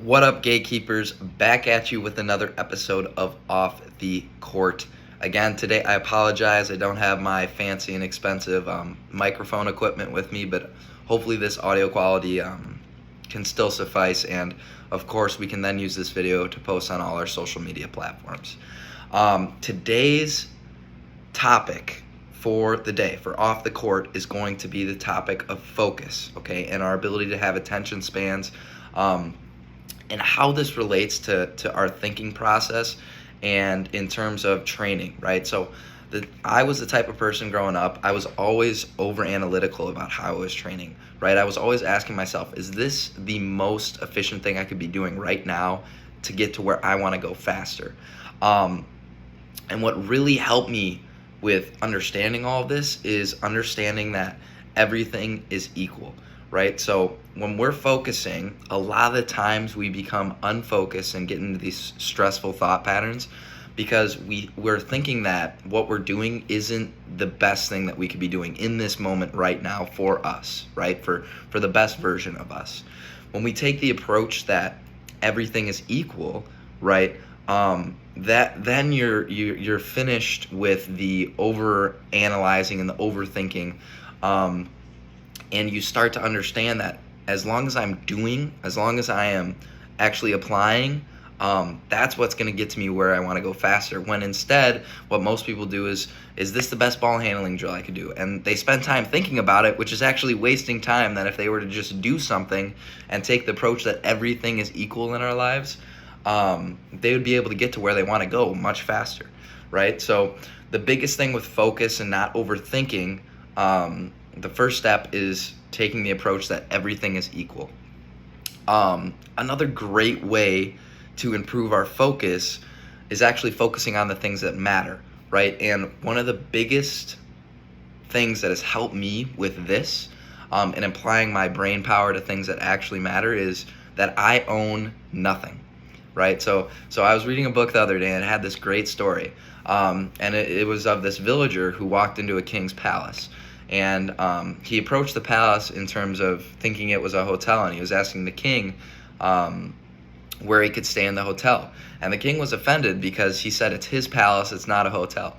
What up, gatekeepers? Back at you with another episode of Off the Court. Again, today I apologize. I don't have my fancy and expensive microphone equipment with me, but hopefully this audio quality can still suffice. And of course, we can then use this video to post on all our social media platforms. Today's topic for the day, for Off the Court, is going to be the topic of focus, okay, and our ability to have attention spans. And how this relates to our thinking process and in terms of training, right? So I was the type of person growing up, I was always over analytical about how I was training, right? I was always asking myself, is this the most efficient thing I could be doing right now to get to where I want to go faster? And what really helped me with understanding all of this is understanding that everything is equal, right? So when we're focusing, a lot of the times we become unfocused and get into these stressful thought patterns because we're thinking that what we're doing isn't the best thing that we could be doing in this moment right now for us, right? For the best version of us. When we take the approach that everything is equal, right? That then you're finished with the over analyzing and the overthinking, and you start to understand that as long as I'm doing, as long as I am actually applying, that's what's going to get to me where I want to go faster. When instead, what most people do is this the best ball handling drill I could do? And they spend time thinking about it, which is actually wasting time. That if they were to just do something and take the approach that everything is equal in our lives, they would be able to get to where they want to go much faster, right? So the biggest thing with focus and not overthinking, the first step is taking the approach that everything is equal. Another great way to improve our focus is actually focusing on the things that matter, right? And one of the biggest things that has helped me with this, and applying my brain power to things that actually matter, is that I own nothing. Right, so I was reading a book the other day and it had this great story, and it was of this villager who walked into a king's palace, and he approached the palace in terms of thinking it was a hotel, and he was asking the king where he could stay in the hotel, and the king was offended because he said it's his palace, it's not a hotel,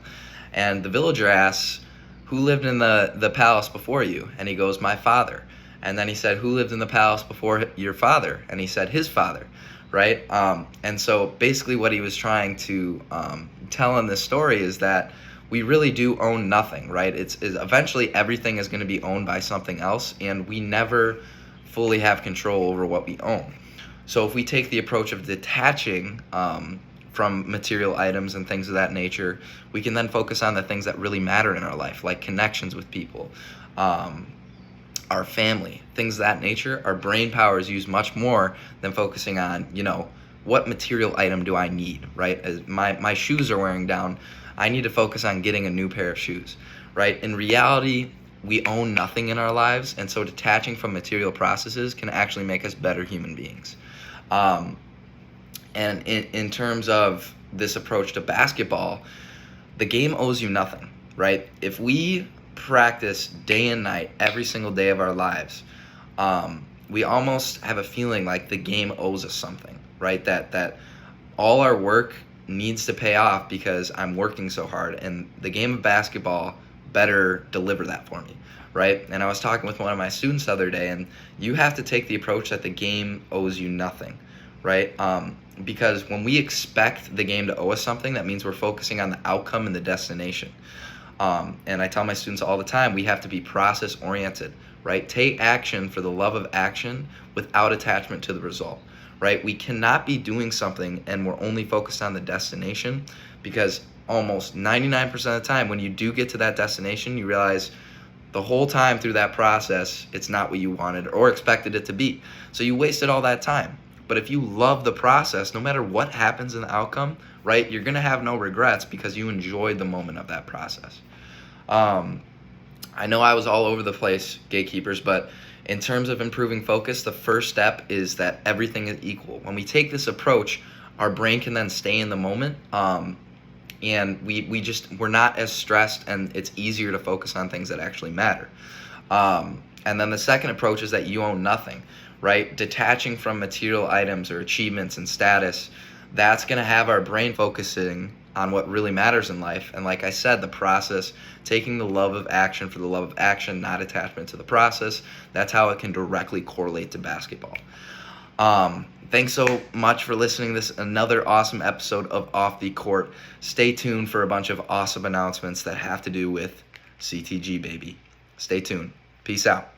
and the villager asks, who lived in the palace before you? And he goes, my father. And then he said, who lived in the palace before your father? And he said, his father. Right? And so basically what he was trying to tell in this story is that we really do own nothing, right? It's eventually everything is going to be owned by something else, and we never fully have control over what we own. So if we take the approach of detaching from material items and things of that nature, we can then focus on the things that really matter in our life, like connections with people, our family, things of that nature. Our brain power is used much more than focusing on, what material item do I need, right? As my shoes are wearing down, I need to focus on getting a new pair of shoes, right? In reality, we own nothing in our lives, and so detaching from material processes can actually make us better human beings. And in terms of this approach to basketball, the game owes you nothing, right? If we practice day and night every single day of our lives, we almost have a feeling like the game owes us something, right? That all our work needs to pay off because I'm working so hard, and the game of basketball better deliver that for me, right? And I was talking with one of my students the other day, and you have to take the approach that the game owes you nothing, right? Because when we expect the game to owe us something, that means we're focusing on the outcome and the destination. And I tell my students all the time, we have to be process oriented, right? Take action for the love of action without attachment to the result, right? We cannot be doing something and we're only focused on the destination, because almost 99% of the time when you do get to that destination, you realize the whole time through that process, it's not what you wanted or expected it to be. So you wasted all that time. But if you love the process, no matter what happens in the outcome, right, you're going to have no regrets because you enjoyed the moment of that process. I know I was all over the place, gatekeepers, but in terms of improving focus, the first step is that everything is equal. When we take this approach, our brain can then stay in the moment, and we're not as stressed, and it's easier to focus on things that actually matter. And then the second approach is that you own nothing, right? Detaching from material items or achievements and status, that's going to have our brain focusing on what really matters in life. And like I said, the process, taking the love of action for the love of action, not attachment to the process, that's how it can directly correlate to basketball. Thanks so much for listening. This is another awesome episode of Off the Court. Stay tuned for a bunch of awesome announcements that have to do with CTG, baby. Stay tuned. Peace out.